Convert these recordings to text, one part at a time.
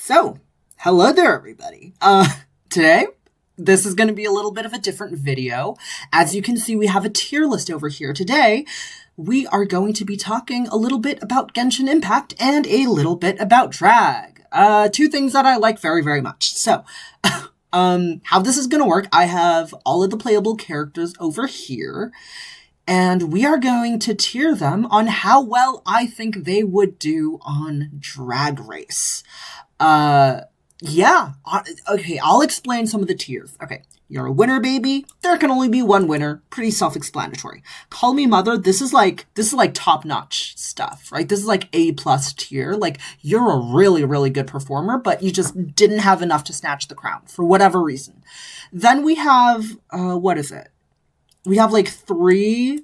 So, hello there, everybody. Today, this is going to be a little bit of a different video. As you can see, we have a tier list over here. Today, we are going to be talking a little bit about Genshin Impact and a little bit about drag. Two things that I like very, very much. So, how this is going to work, I have all of the playable characters over here, and we are going to tier them on how well I think they would do on Drag Race. Yeah. Okay, I'll explain some of the tiers. Okay, you're a winner, baby. There can only be one winner. Pretty self-explanatory. Call me mother. This is like top-notch stuff, right? This is like A+ tier. Like, you're a really, really good performer, but you just didn't have enough to snatch the crown for whatever reason. Then we have, what is it? We have like 3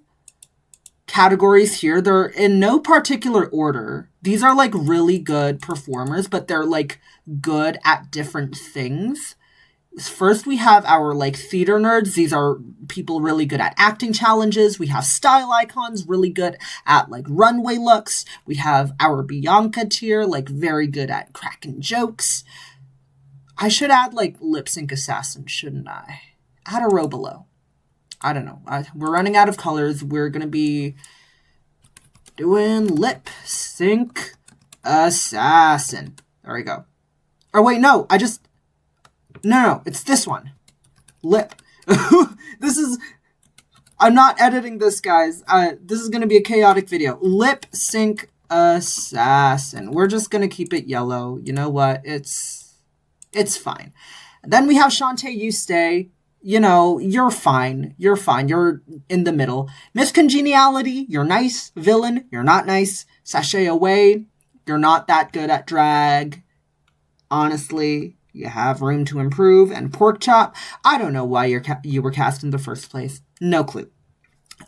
categories here. They're in no particular order. These are like really good performers, but they're like good at different things. First, we have our like theater nerds. These are people really good at acting challenges. We have style icons, really good at like runway looks. We have our Bianca tier, like very good at cracking jokes. I should add like lip sync assassin, shouldn't I? Add a row below. I don't know. We're running out of colors. We're going to be doing lip sync assassin. There we go. Oh, wait, no. No, it's this one. Lip. I'm not editing this, guys. This is going to be a chaotic video. Lip sync assassin. We're just going to keep it yellow. You know what? It's fine. Then we have Shantae, you stay. You know, you're fine. You're fine. You're in the middle. Miss Congeniality, you're nice. Villain, you're not nice. Sashay away, you're not that good at drag. Honestly, you have room to improve. And Pork Chop, I don't know why you were cast in the first place. No clue.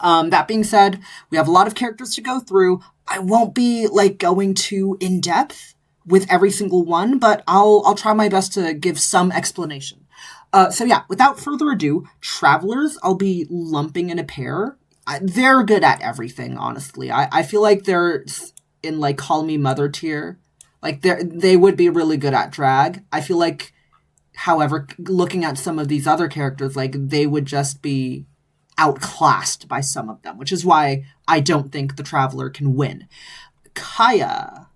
That being said, we have a lot of characters to go through. I won't be like going too in depth with every single one, but I'll try my best to give some explanation. So yeah, without further ado, Travelers, I'll be lumping in a pair. They're good at everything, honestly. I feel like they're in, like, Call Me Mother tier. Like, they would be really good at drag. I feel like, however, looking at some of these other characters, like, they would just be outclassed by some of them, which is why I don't think the Traveler can win. Kaya.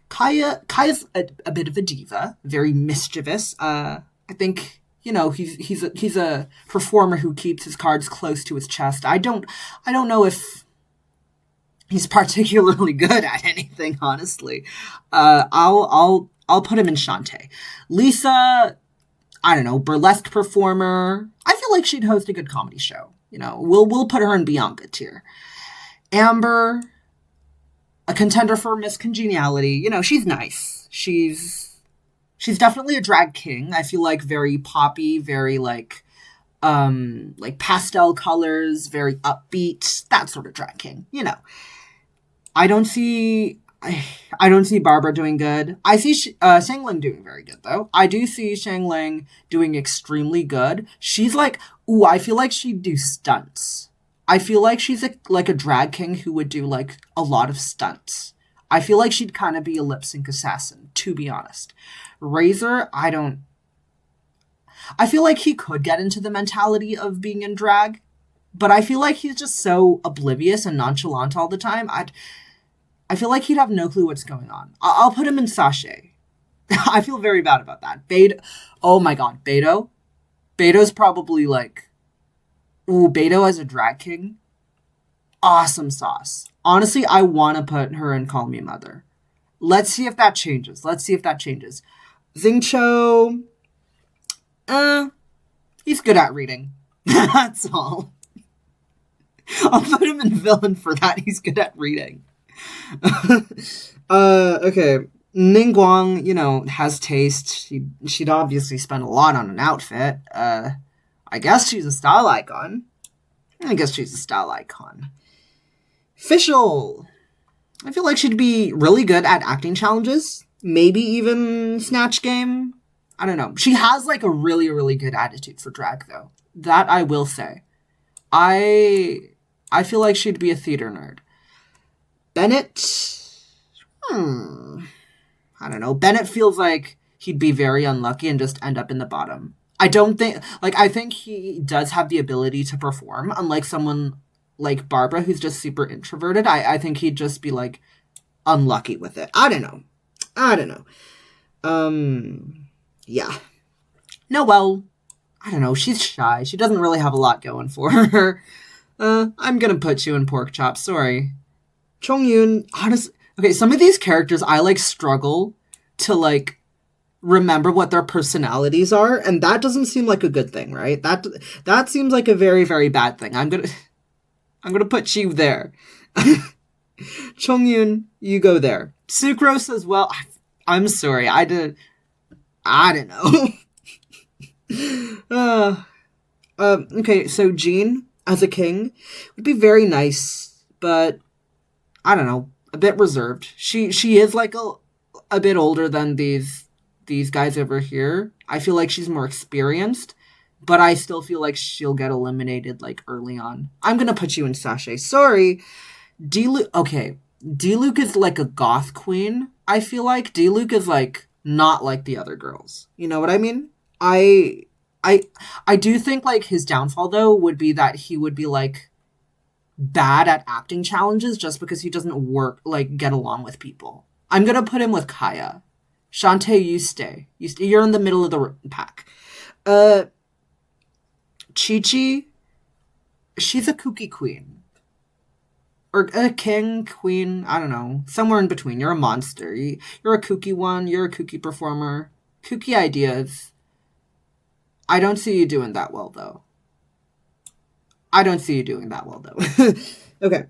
Kaya's a bit of a diva, very mischievous. I think, you know, he's a performer who keeps his cards close to his chest. I don't know if he's particularly good at anything, honestly. I'll put him in Shantae. Lisa, I don't know, burlesque performer. I feel like she'd host a good comedy show. You know, we'll put her in Bianca tier. Amber, a contender for Miss Congeniality. You know, she's nice. She's definitely a drag king. I feel like very poppy, very like pastel colors, very upbeat, that sort of drag king, you know. I don't see Barbara doing good. I see Shangling doing very good, though. I do see Shangling doing extremely good. She's like, I feel like she'd do stunts. I feel like she's like a drag king who would do, like, a lot of stunts. I feel like she'd kind of be a lip sync assassin, to be honest. Razor, I feel like he could get into the mentality of being in drag, but I feel like he's just so oblivious and nonchalant all the time. I feel like he'd have no clue what's going on. I'll put him in Sashay. I feel very bad about that. Oh my god, Beto? Beto's probably like... Ooh, Beto as a drag king? Awesome sauce. Honestly, I want to put her in Call Me Mother. Let's see if that changes. Xingqiu... he's good at reading. That's all. I'll put him in villain for that. He's good at reading. Okay. Ningguang, you know, has taste. She'd obviously spend a lot on an outfit. I guess she's a style icon. Fischl. I feel like she'd be really good at acting challenges. Maybe even Snatch Game. I don't know. She has, like, a really, really good attitude for drag, though. That I will say. I feel like she'd be a theater nerd. Bennett. I don't know. Bennett feels like he'd be very unlucky and just end up in the bottom. I don't think, like, I think he does have the ability to perform, unlike someone like Barbara, who's just super introverted. I think he'd just be, like, unlucky with it. I don't know. Yeah. Noelle, I don't know. She's shy. She doesn't really have a lot going for her. I'm gonna put you in pork chop. Sorry. Chongyun, honestly, okay, some of these characters I, like, struggle to, like, remember what their personalities are, and that doesn't seem like a good thing, right? That seems like a very, very bad thing. I'm gonna put you there. Chongyun, you go there. Sucrose as well. I'm sorry. I don't know. Okay, so Jean as a king would be very nice, but I don't know, a bit reserved. She is like a bit older than these guys over here. I feel like she's more experienced, but I still feel like she'll get eliminated like early on. I'm gonna put you in Sachet. Sorry. Diluc is like a goth queen. I feel like Diluc is like not like the other girls. You know what I mean? I do think like his downfall though would be that he would be like bad at acting challenges just because he doesn't get along with people. I'm gonna put him with Kaya. Shantae, you stay. You're in the middle of the pack. Chi-Chi, she's a kooky queen. Or a king, queen, I don't know. Somewhere in between. You're a monster. You're a kooky one. You're a kooky performer. Kooky ideas. I don't see you doing that well, though. Okay.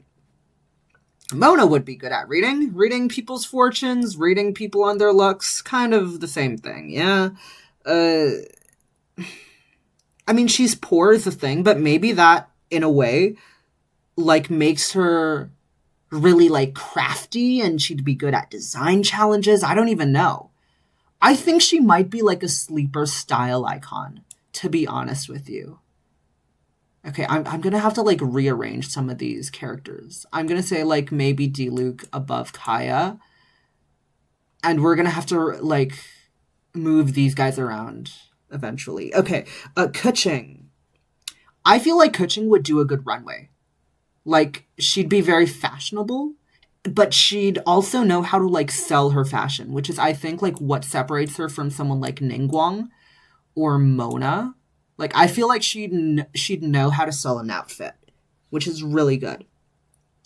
Mona would be good at reading. Reading people's fortunes, reading people on their looks. Kind of the same thing, yeah? I mean, she's poor is the thing, but maybe that, in a way, like, makes her really, like, crafty, and she'd be good at design challenges. I don't even know. I think she might be, like, a sleeper style icon, to be honest with you. Okay, I'm gonna have to, like, rearrange some of these characters. I'm gonna say, like, maybe Diluc above Kaya. And we're gonna have to, like, move these guys around eventually. Okay, Keqing. I feel like Keqing would do a good runway. Like, she'd be very fashionable, but she'd also know how to, like, sell her fashion, which is, I think, like, what separates her from someone like Ningguang or Mona. Like, I feel like she'd know how to sell an outfit, which is really good.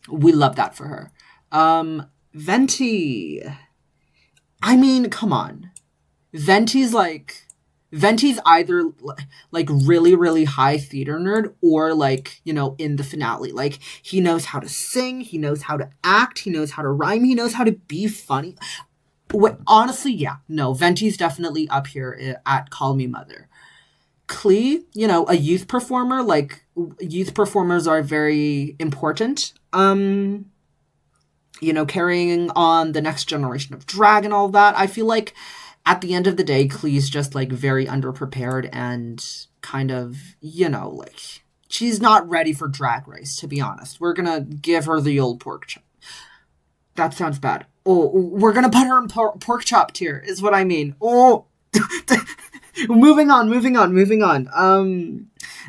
We love that for her. Venti. I mean, come on. Venti's either, like, really, really high theater nerd or, like, you know, in the finale. Like, he knows how to sing, he knows how to act, he knows how to rhyme, he knows how to be funny. Honestly, yeah. No, Venti's definitely up here at Call Me Mother. Klee, you know, a youth performer. Like, youth performers are very important. You know, carrying on the next generation of drag and all that. I feel like at the end of the day, Klee's just, like, very underprepared and kind of, you know, like, she's not ready for Drag Race, to be honest. We're gonna give her the old pork chop. That sounds bad. Oh, we're gonna put her in pork chop tier, is what I mean. Oh, moving on.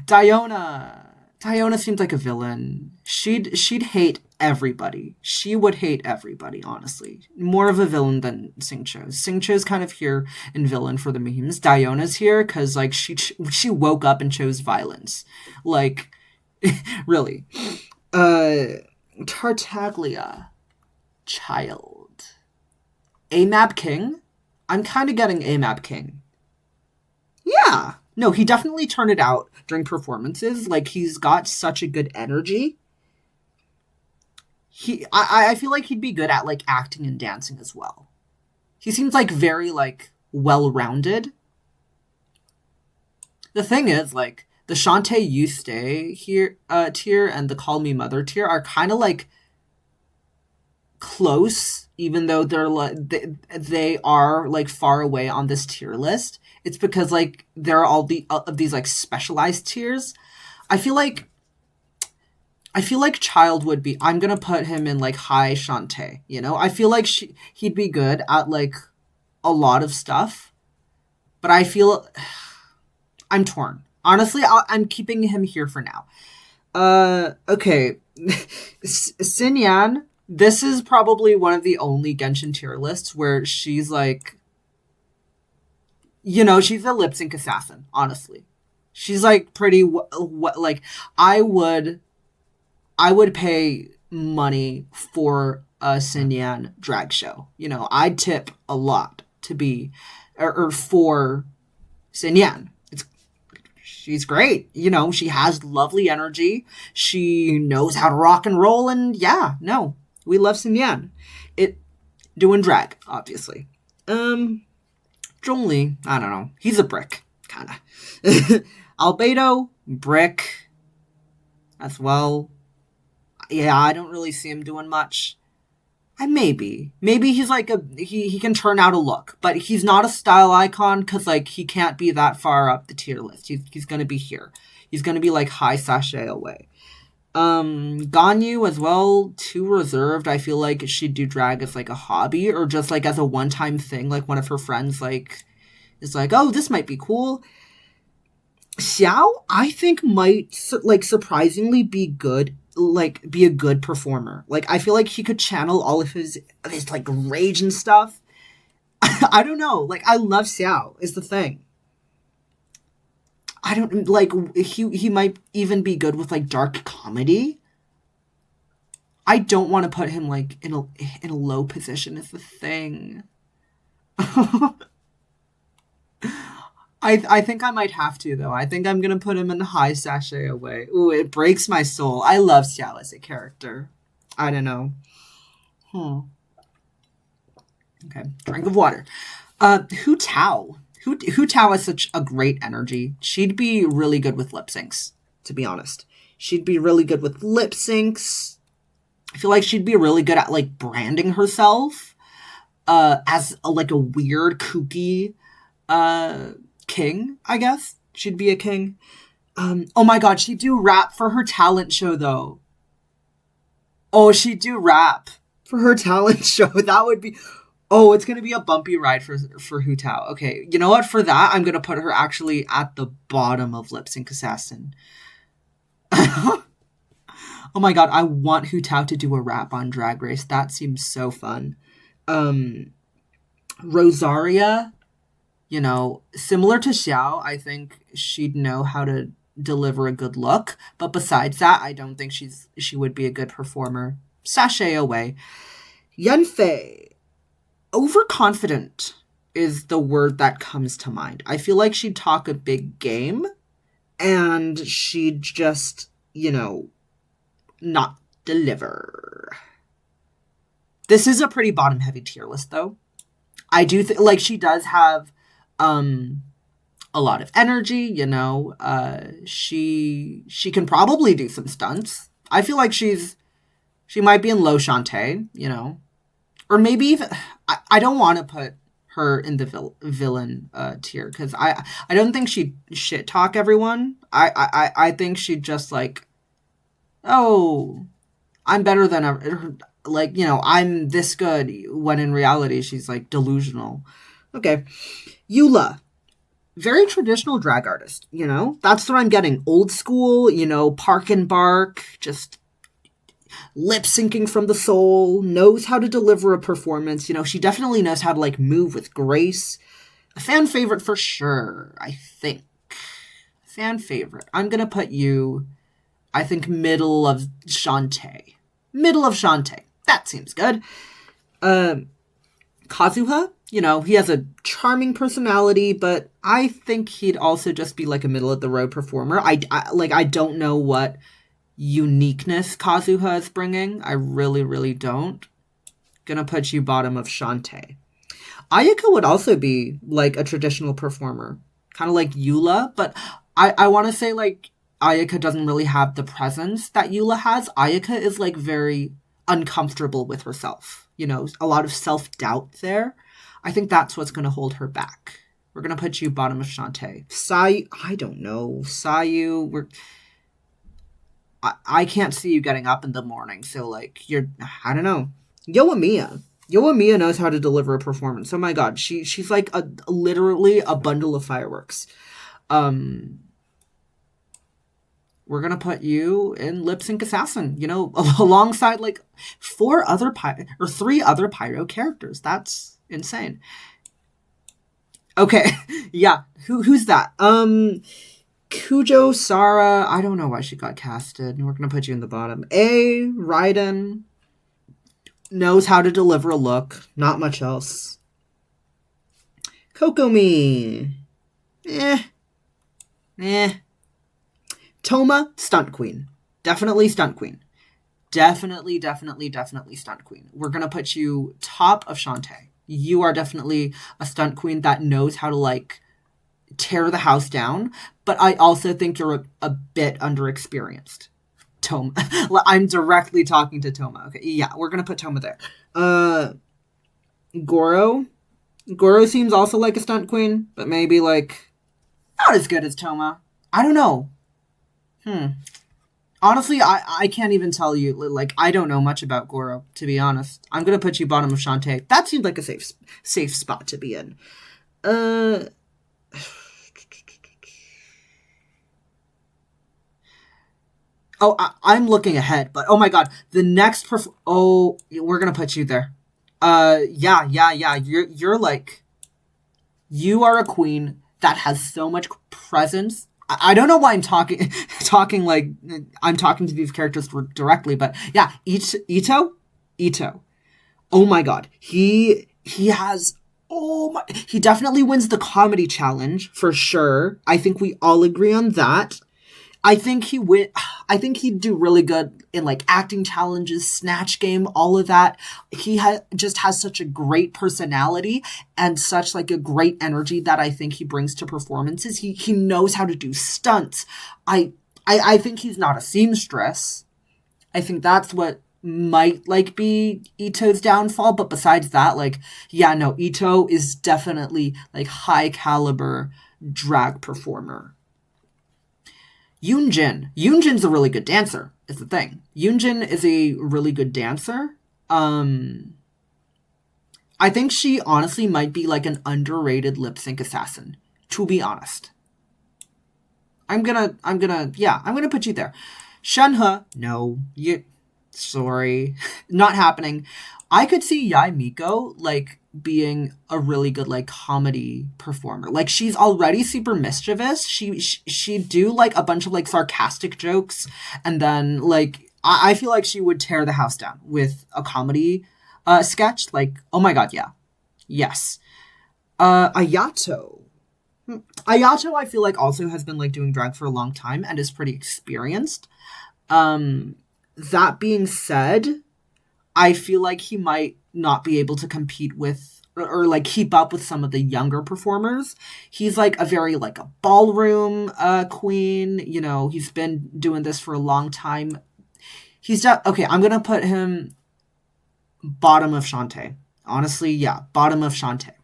Diona seems like a villain. She'd hate everybody. She would hate everybody, honestly. More of a villain than Xingqiu. Xingqiu's kind of here in villain for the memes. Diona's here because, like, she woke up and chose violence. Like, really. Tartaglia. Child. AMAB King? I'm kind of getting AMAB King. Yeah. No, he definitely turned it out during performances. Like, he's got such a good energy. I feel like he'd be good at, like, acting and dancing as well. He seems, like, very, like, well-rounded. The thing is, like, the Shantae You Stay here tier and the Call Me Mother tier are kind of, like, close, even though they're, like, they are, like, far away on this tier list. It's because, like, there are all of these, like, specialized tiers. I feel like Child would be, I'm gonna put him in, like, high Shantae, you know? I feel like he'd be good at, like, a lot of stuff, but I feel I'm torn. Honestly, I'm keeping him here for now. Okay. Xinyan, this is probably one of the only Genshin tier lists where she's like, she's a lip sync assassin, honestly. She's like pretty, like, I would pay money for a Xinyan drag show. I'd tip a lot to be, or for Xinyan. She's great. She has lovely energy. She knows how to rock and roll. And yeah, no, we love Xinyan. Doing drag, obviously. Zhongli, I don't know. He's a brick, kind of. Albedo, brick as well. Yeah, I don't really see him doing much. Maybe he's like he can turn out a look, but he's not a style icon because like he can't be that far up the tier list. He's gonna be here. He's gonna be like high sachet away. Ganyu as well, too reserved. I feel like she'd do drag as like a hobby or just like as a one-time thing. Like one of her friends like is like, oh, this might be cool. Xiao, I think might like surprisingly be good. Like be a good performer. Like I feel like he could channel all of his like rage and stuff. I don't know. Like I love Xiao is the thing. I don't like he might even be good with like dark comedy. I don't want to put him like in a low position is the thing. I think I might have to, though. I think I'm going to put him in the high sachet away. Ooh, it breaks my soul. I love Xiao as a character. I don't know. Okay, drink of water. Hu Tao. Hu Tao has such a great energy. She'd be really good with lip syncs, to be honest. She'd be really good with lip syncs. I feel like she'd be really good at, like, branding herself as, like, a weird, kooky king, I guess. She'd be a king. Oh my god, she'd do rap for her talent show, though. Oh, she'd do rap for her talent show. That would be... Oh, it's going to be a bumpy ride for Hu Tao. Okay, you know what? For that, I'm going to put her actually at the bottom of Lip Sync Assassin. Oh my god, I want Hu Tao to do a rap on Drag Race. That seems so fun. Rosaria, similar to Xiao, I think she'd know how to deliver a good look. But besides that, I don't think she would be a good performer. Sashay away. Yanfei. Overconfident is the word that comes to mind. I feel like she'd talk a big game and she'd just, not deliver. This is a pretty bottom heavy tier list though. I do think like she does have a lot of energy, she can probably do some stunts. I feel like she might be in low Shantae, or maybe even, I don't want to put her in the villain tier because I don't think she'd shit talk everyone. I think she'd just like, oh, I'm better than ever. Like, I'm this good when in reality she's like delusional. Okay. Eula. Very traditional drag artist, That's what I'm getting. Old school, park and bark, just lip syncing from the soul, knows how to deliver a performance. She definitely knows how to like move with grace. A fan favorite for sure, I think. Fan favorite. I'm going to put you, I think, middle of Shantae. Middle of Shantae. That seems good. Kazuha, he has a charming personality, but I think he'd also just be like a middle of the road performer. I don't know what uniqueness Kazuha is bringing. I really, really don't. Gonna put you bottom of Shantae. Ayaka would also be like a traditional performer, kind of like Eula, but I want to say like Ayaka doesn't really have the presence that Eula has. Ayaka is like very uncomfortable with herself, a lot of self-doubt there. I think that's what's going to hold her back. We're going to put you bottom of Shantae. Sayu, I don't know. Sayu, I can't see you getting up in the morning. So, like, I don't know. Yoimiya. Yoimiya knows how to deliver a performance. Oh my god, she's like literally a bundle of fireworks. We're gonna put you in Lip Sync Assassin, you know, alongside like 3 other pyro characters. That's insane. Okay, yeah. Who's that? Kujo Sara. I don't know why she got casted. We're gonna put you in the bottom. Raiden knows how to deliver a look. Not much else. Kokomi. Toma, stunt queen. Definitely stunt queen. Definitely stunt queen. We're going to put you top of Shantae. You are definitely a stunt queen that knows how to, like, tear the house down. But I also think you're a bit underexperienced. Toma. I'm directly talking to Toma. Okay, yeah, we're going to put Toma there. Goro. Goro seems also like a stunt queen, but maybe, like, not as good as Toma. I don't know. Honestly, I can't even tell you. Like, I don't know much about Goro, to be honest. I'm gonna put you bottom of Shantae. That seemed like a safe spot to be in. I'm looking ahead, but oh my god, the next we're gonna put you there. Yeah. You're like, you are a queen that has so much presence. I don't know why I'm talking like I'm talking to these characters directly, but yeah, Ito. Oh my god, he has. He definitely wins the comedy challenge for sure. I think we all agree on that. I think he'd do really good in like acting challenges, Snatch Game, all of that. He just has such a great personality and such like a great energy that I think he brings to performances. He knows how to do stunts. I think he's not a seamstress. I think that's what might like be Ito's downfall. But besides that, like, yeah, no, Ito is definitely like high caliber drag performer. Yoonjin's a really good dancer, is the thing. Yoonjin is a really good dancer. I think she honestly might be like an underrated lip sync assassin, to be honest. I'm gonna put you there. Shenhe, no, sorry, not happening. I could see Yai Miko like being a really good like comedy performer. Like, she's already super mischievous. She'd do like a bunch of like sarcastic jokes, and then like I feel like she would tear the house down with a comedy sketch. Like, oh my god, yeah. Yes. Ayato. Ayato, I feel like also has been like doing drag for a long time and is pretty experienced. That being said, I feel like he might not be able to compete with or like keep up with some of the younger performers. He's like a very like a ballroom queen. You know, he's been doing this for a long time. Okay, I'm gonna put him bottom of Shantae. Honestly, yeah, bottom of Shantae.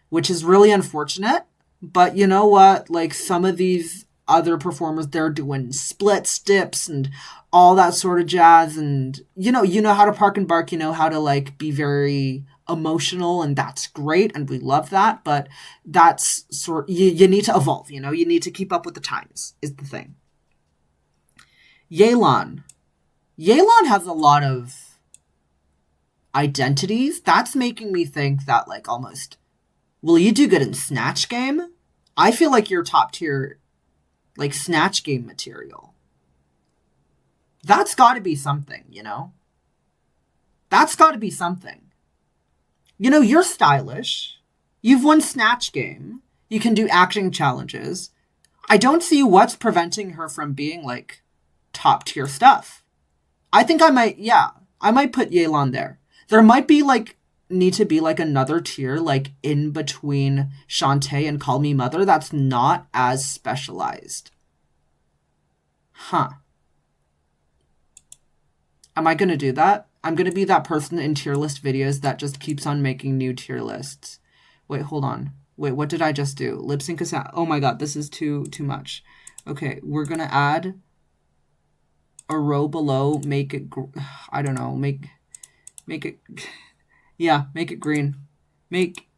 Which is really unfortunate. But you know what? Like, some of these other performers, they're doing split stips and all that sort of jazz, and you know how to park and bark, you know how to like be very emotional, and that's great, and we love that. But that's you need to evolve, you know, you need to keep up with the times is the thing. Yelan has a lot of identities. That's making me think that like almost, will you do good in Snatch Game? I feel like you're top tier like Snatch Game material. That's got to be something, you know? That's got to be something. You know, you're stylish. You've won Snatch Game. You can do acting challenges. I don't see what's preventing her from being, like, top tier stuff. I think I might put Yelan there. There might be, like, need to be, like, another tier, like, in between Shantae and Call Me Mother that's not as specialized. Huh. Am I going to do that? I'm going to be that person in tier list videos that just keeps on making new tier lists. Wait, hold on. Wait, what did I just do? Lip sync assassin. Oh my god, this is too much. Okay, we're going to add a row below, make it, I don't know, make it, Yeah, make it green. Make...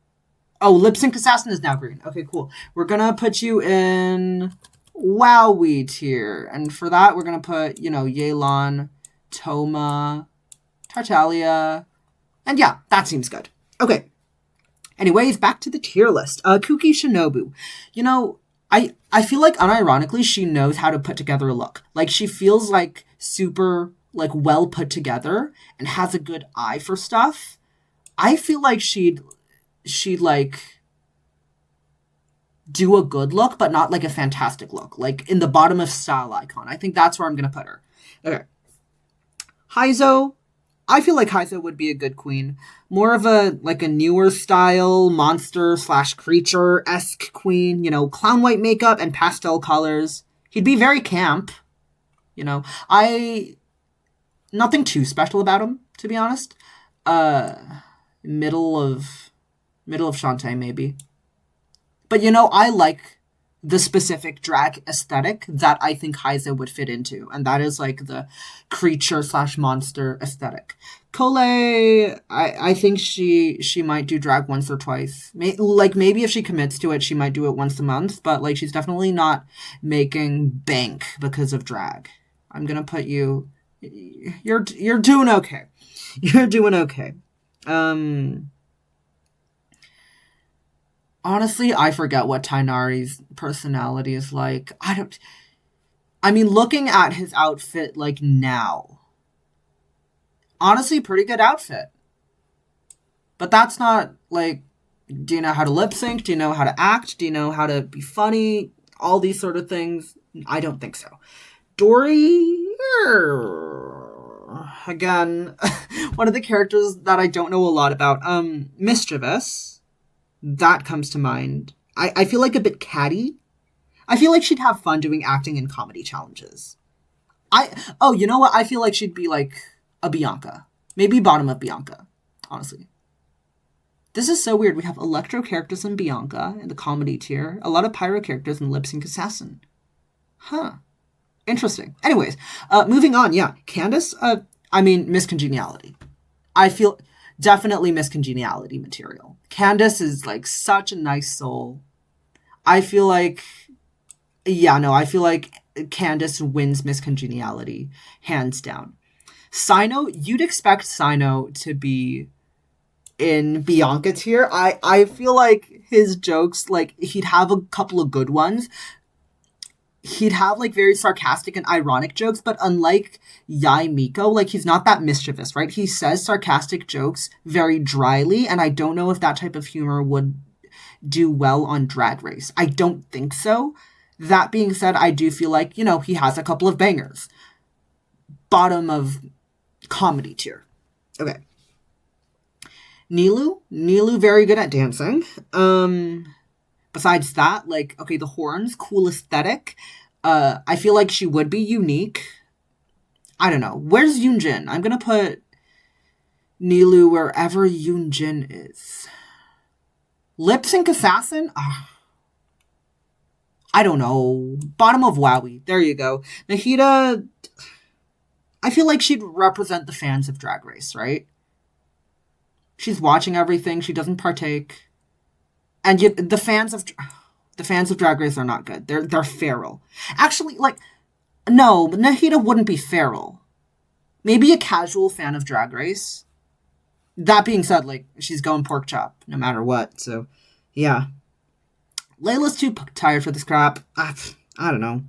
Oh, Lip Sync Assassin is now green. Okay, cool. We're gonna put you in Wowie tier. And for that, we're gonna put, Yelan, Toma, Tartaglia. And yeah, that seems good. Okay. Anyways, back to the tier list. Kuki Shinobu. I feel like unironically she knows how to put together a look. Like, she feels like super, like, well put together and has a good eye for stuff. I feel like she'd like do a good look, but not like a fantastic look. Like in the bottom of style icon. I think that's where I'm gonna put her. Okay. Heizo. I feel like Heizo would be a good queen. More of a newer style monster / creature-esque queen, clown white makeup and pastel colors. He'd be very camp. Nothing too special about him, to be honest. Middle of Shantae, maybe. But, I like the specific drag aesthetic that I think Heize would fit into. And that is, like, the creature / monster aesthetic. Kole, I think she might do drag once or twice. Maybe if she commits to it, she might do it once a month. But, like, she's definitely not making bank because of drag. I'm gonna put you... You're doing okay. You're doing okay. Honestly, I forget what Tainari's personality is like. Looking at his outfit, like, now. Honestly, pretty good outfit. But that's not, like, do you know how to lip sync? Do you know how to act? Do you know how to be funny? All these sort of things. I don't think so. Dory... Again, one of the characters that I don't know a lot about. Mischievous. That comes to mind. I feel like a bit catty. I feel like she'd have fun doing acting and comedy challenges. You know what? I feel like she'd be like a Bianca. Maybe bottom of Bianca, honestly. This is so weird. We have Electro characters in Bianca in the comedy tier. A lot of Pyro characters in Lip Sync Assassin. Huh. Interesting. Anyways, moving on. Yeah, Candace, Miss Congeniality. I feel... Definitely Miss Congeniality material. Candace is, like, such a nice soul. I feel like... I feel like Candace wins Miss Congeniality. Hands down. Sino, you'd expect Sino to be in Bianca tier. I feel like his jokes, like, he'd have a couple of good ones. He'd have, like, very sarcastic and ironic jokes, but unlike Yai Miko, like, he's not that mischievous, right? He says sarcastic jokes very dryly, and I don't know if that type of humor would do well on Drag Race. I don't think so. That being said, I do feel like, he has a couple of bangers. Bottom of comedy tier. Okay. Nilu, very good at dancing. Besides that, like, okay, the horns, cool aesthetic. I feel like she would be unique. I don't know. Where's Yoonjin? I'm gonna put Nilu wherever Yoonjin is. Lip Sync Assassin? I don't know. Bottom of Wowie. There you go. Nahida, I feel like she'd represent the fans of Drag Race, right? She's watching everything. She doesn't partake. And yet the fans of Drag Race are not good. They're feral. Actually, like, no, Nahida wouldn't be feral. Maybe a casual fan of Drag Race. That being said, like, she's going pork chop no matter what. So, yeah. Layla's too tired for this crap. I don't know.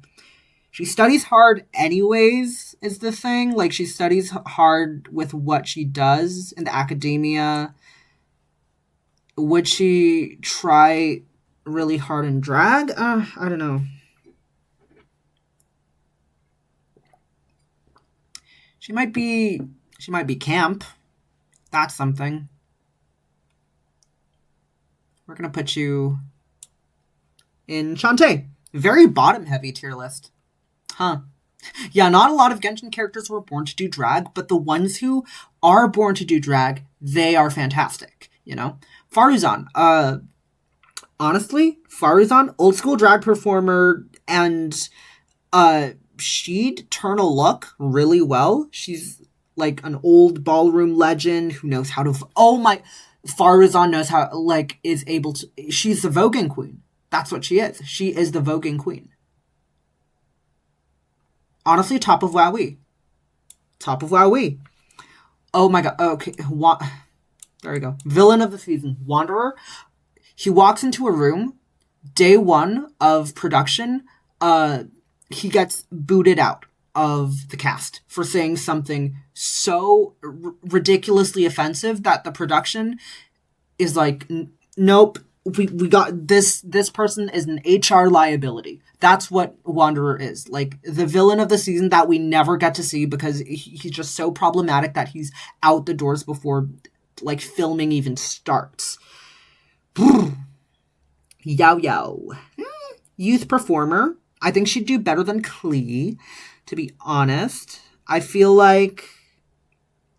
She studies hard anyways, is the thing. Like, she studies hard with what she does in the academia. Would she try really hard in drag? I don't know. She might be camp. That's something. We're gonna put you in Shantae. Very bottom heavy tier list. Huh. Yeah, not a lot of Genshin characters were born to do drag, but the ones who are born to do drag, they are fantastic, Faruzan, honestly, Faruzan, old school drag performer, and she'd turn a look really well. She's like an old ballroom legend who knows how to. Oh my, Farazan knows how. Like is able to. She's the voguing queen. That's what she is. She is the voguing queen. Honestly, top of Wowee. Top of Wowee. Oh my god. Okay. There we go. Villain of the season. Wanderer. He walks into a room. Day one of production. He gets booted out of the cast for saying something so ridiculously offensive that the production is like, nope. We got this person is an HR liability. That's what Wanderer is. Like the villain of the season that we never get to see because he's just so problematic that he's out the doors before like filming even starts. Yow. Youth performer. I think she'd do better than Klee, to be honest. I feel like,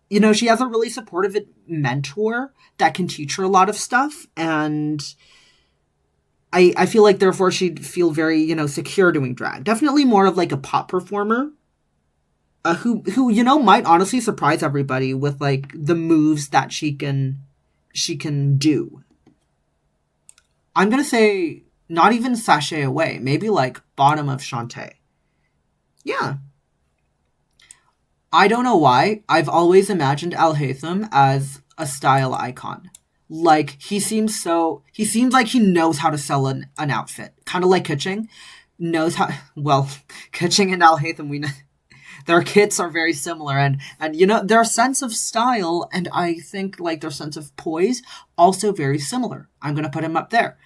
you know, she has a really supportive mentor that can teach her a lot of stuff. And I feel like, therefore, she'd feel very, you know, secure doing drag. Definitely more of like a pop performer who, you know, might honestly surprise everybody with like the moves that she can do. I'm going to say not even sachet away. Maybe like bottom of Shantae. Yeah. I don't know why. I've always imagined Al Haytham as a style icon. Like, he seems like he knows how to sell an outfit. Kind of like Kitching. Well, Kitching and Al Haytham, their kits are very similar. And, you know, their sense of style, and I think, like, their sense of poise, also very similar. I'm going to put him up there.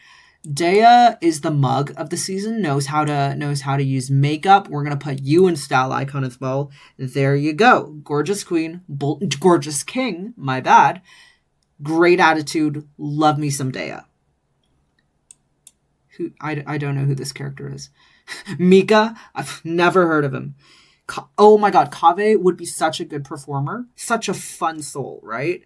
Daya is the mug of the season, knows how to use makeup. We're going to put you in style icon as well. There you go. Gorgeous queen, gorgeous king, my bad. Great attitude. Love me some Daya. Who I don't know who this character is. Mika, I've never heard of him. Oh my god, Kaveh would be such a good performer. Such a fun soul, right?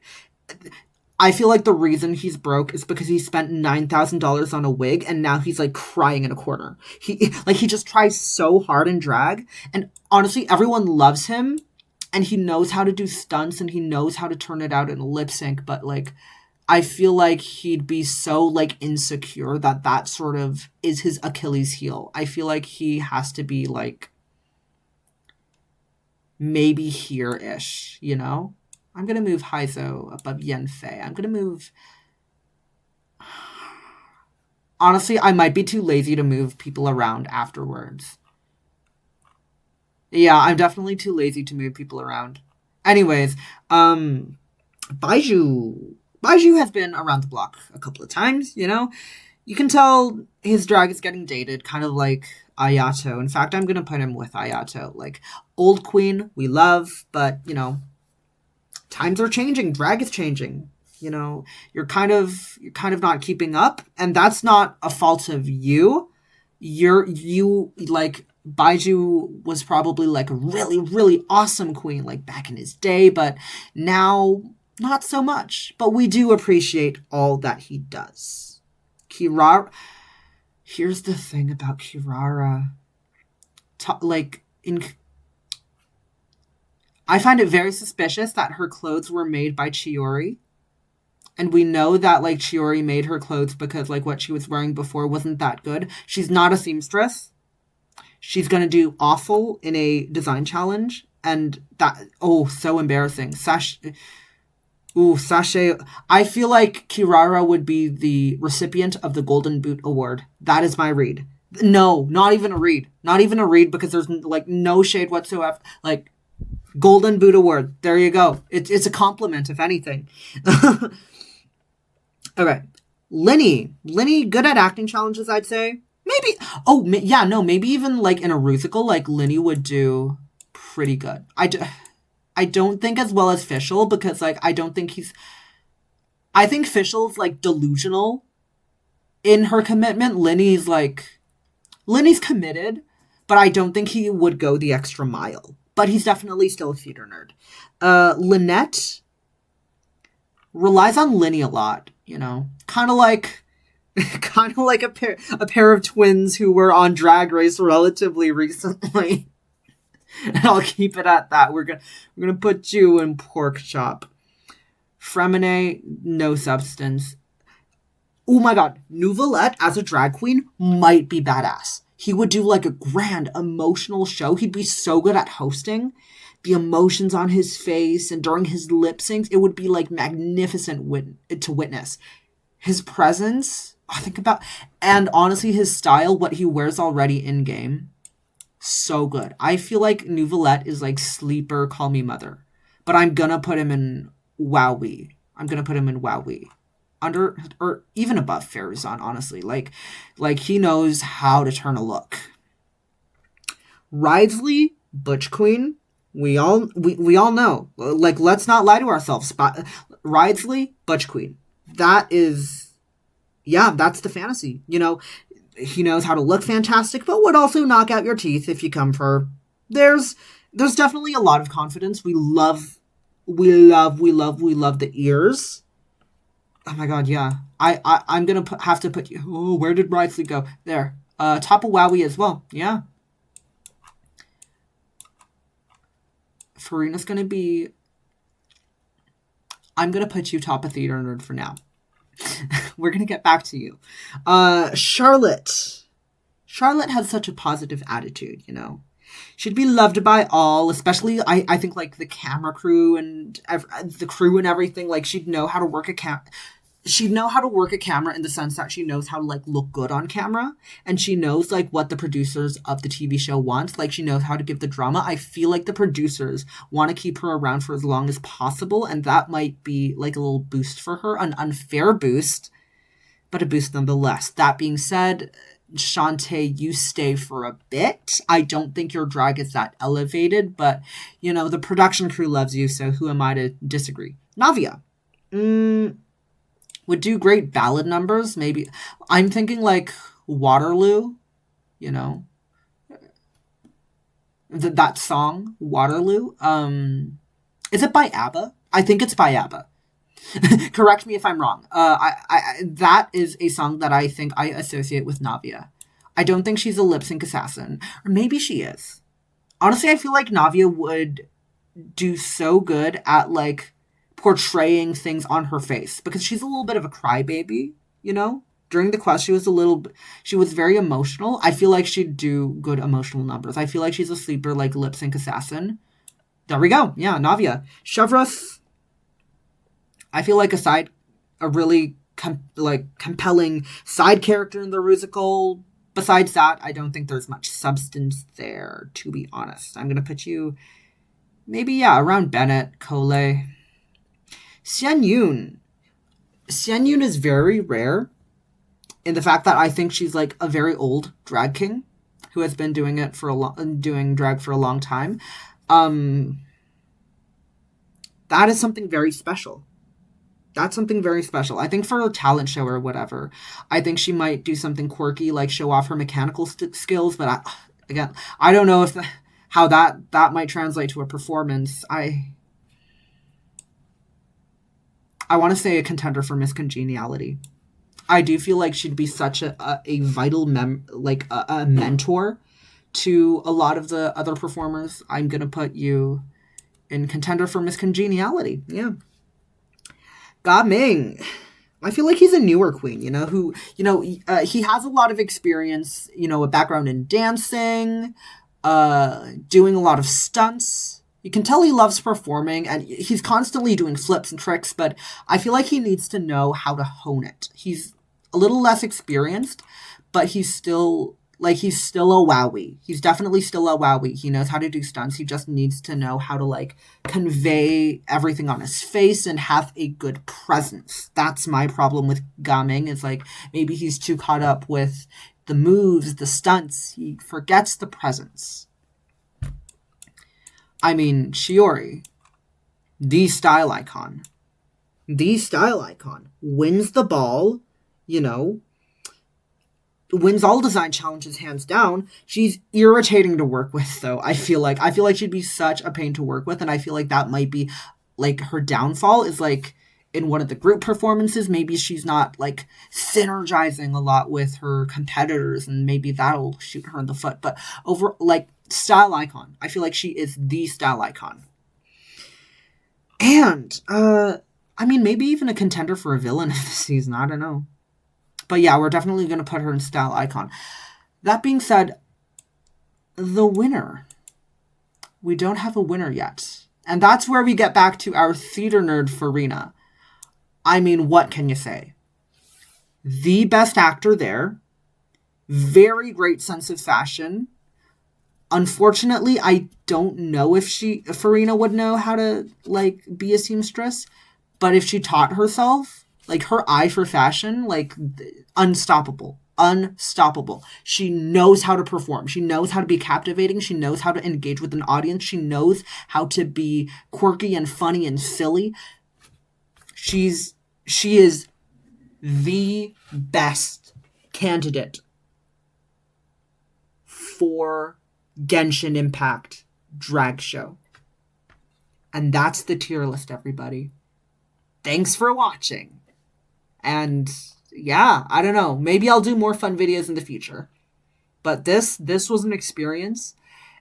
I feel like the reason he's broke is because he spent $9,000 on a wig and now he's like crying in a corner. He just tries so hard in drag, and honestly, everyone loves him, and he knows how to do stunts and he knows how to turn it out in a lip sync. But like, I feel like he'd be so like insecure that sort of is his Achilles heel. I feel like he has to be like maybe here-ish, you know? I'm going to move Haizo above Yenfei. I'm going to move... Honestly, I might be too lazy to move people around afterwards. Yeah, I'm definitely too lazy to move people around. Anyways, Baiju. Baiju has been around the block a couple of times, you know? You can tell his drag is getting dated, kind of like Ayato. In fact, I'm going to put him with Ayato. Like, old queen, we love, but, you know... Times are changing. Drag is changing. You know, you're kind of not keeping up, and that's not a fault of you. You like Baiju was probably like a really, really awesome queen like back in his day, but now not so much. But we do appreciate all that he does. Kirara. Here's the thing about Kirara. I find it very suspicious that her clothes were made by Chiori. And we know that, like, Chiori made her clothes because, like, what she was wearing before wasn't that good. She's not a seamstress. She's going to do awful in a design challenge. And that, so embarrassing. Sachet. I feel like Kirara would be the recipient of the Golden Boot Award. That is my read. No, not even a read. Not even a read because there's, like, no shade whatsoever. Like, Golden Boot Award. There you go. It's a compliment, if anything. Okay. Linny, good at acting challenges, I'd say. Maybe. Maybe even like in a musical, like Linny would do pretty good. I don't think as well as Fischl because like I think Fischl's like delusional in her commitment. Linny's committed, but I don't think he would go the extra mile. But he's definitely still a theater nerd. Lynette relies on Linny a lot, you know. Kind of like a pair of twins who were on Drag Race relatively recently. And I'll keep it at that. We're gonna put you in pork chop. Fremine, no substance. Oh my god, Nouvelette as a drag queen might be badass. He would do like a grand emotional show. He'd be so good at hosting. The emotions on his face and during his lip syncs, it would be like magnificent to witness. His presence, think about, and honestly, his style, what he wears already in game, so good. I feel like Nouvelette is like sleeper, call me mother, but I'm gonna put him in Wowie. Under or even above Farazan, honestly. Like he knows how to turn a look. Ridesley, Butch Queen. We all know. Like, let's not lie to ourselves. Ridesley, Butch Queen. That's the fantasy. You know, he knows how to look fantastic, but would also knock out your teeth if you come for her. There's definitely a lot of confidence. We love the ears. Oh my god, yeah. I'm gonna have to put you. Oh, where did Ridesley go? There. Top of Wowie as well. Yeah. Farina's gonna be. I'm gonna put you top of Theater Nerd for now. We're gonna get back to you. Charlotte. Charlotte has such a positive attitude, you know. She'd be loved by all, especially I think like the camera crew and the crew and everything. Like, she'd know how to work a camera in the sense that she knows how to like look good on camera, and she knows like what the producers of the TV show want. Like, she knows how to give the drama. I feel like the producers want to keep her around for as long as possible, and that might be like a little boost for her, an unfair boost, but a boost nonetheless. That being said, Shantae, you stay for a bit. I don't think your drag is that elevated, but, you know, the production crew loves you, so who am I to disagree? Navia. Would do great ballad numbers, maybe. I'm thinking, like, Waterloo, you know? That song, Waterloo. Is it by ABBA? I think it's by ABBA. Correct me if I'm wrong. That is a song that I think I associate with Navia. I don't think she's a lip sync assassin, or maybe she is. Honestly, I feel like Navia would do so good at like portraying things on her face, because she's a little bit of a crybaby, you know? During the quest, she was very emotional. I feel like she'd do good emotional numbers. I feel like she's a sleeper, like, lip sync assassin. There we go. Yeah, Navia. Chevroth, I feel like a really compelling side character in the Rusical. Besides that, I don't think there's much substance there, to be honest. I'm going to put you maybe, around Bennett, Cole. Xian Yun. Xian Yun is very rare in the fact that I think she's like a very old drag king who has been doing drag for a long time. That is something very special. That's something very special. I think for a talent show or whatever, I think she might do something quirky, like show off her mechanical skills. But I don't know how that might translate to a performance. I want to say a contender for Miss Congeniality. I do feel like she'd be such a vital a mentor to a lot of the other performers. I'm gonna put you in contender for Miss Congeniality. Yeah. Ga Ming. I feel like he's a newer queen, he has a lot of experience, a background in dancing, doing a lot of stunts. You can tell he loves performing, and he's constantly doing flips and tricks, but I feel like he needs to know how to hone it. He's a little less experienced, but he's still a wowie. He's definitely still a wowie. He knows how to do stunts. He just needs to know how to, convey everything on his face and have a good presence. That's my problem with Ga Ming, is, maybe he's too caught up with the moves, the stunts. He forgets the presence. I mean, Shiori, the style icon, wins the ball, wins all design challenges hands down. She's irritating to work with, though. I feel like she'd be such a pain to work with, and I feel like that might be her downfall is in one of the group performances, maybe she's not synergizing a lot with her competitors, and maybe that'll shoot her in the foot. But over style icon. I feel like she is the style icon. And, I mean, maybe even a contender for a villain of the season. I don't know. But yeah, we're definitely going to put her in style icon. That being said, the winner. We don't have a winner yet. And that's where we get back to our theater nerd Farina. I mean, what can you say? The best actor there. Very great sense of fashion. Unfortunately, I don't know if Farina would know how to, like, be a seamstress. But if she taught herself, like, her eye for fashion, like, unstoppable. Unstoppable. She knows how to perform. She knows how to be captivating. She knows how to engage with an audience. She knows how to be quirky and funny and silly. She is the best candidate for Genshin Impact drag show. And that's the tier list, everybody. Thanks for watching. And yeah, I don't know. Maybe I'll do more fun videos in the future. But this was an experience.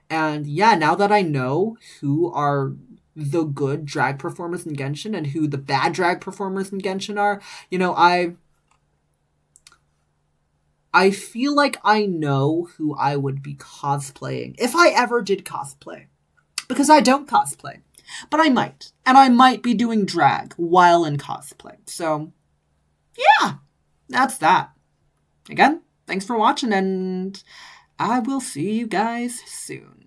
And yeah, now that I know who are the good drag performers in Genshin and who the bad drag performers in Genshin are, you know, I feel like I know who I would be cosplaying if I ever did cosplay. Because I don't cosplay. But I might. And I might be doing drag while in cosplay. So, yeah. That's that. Again, thanks for watching, and I will see you guys soon.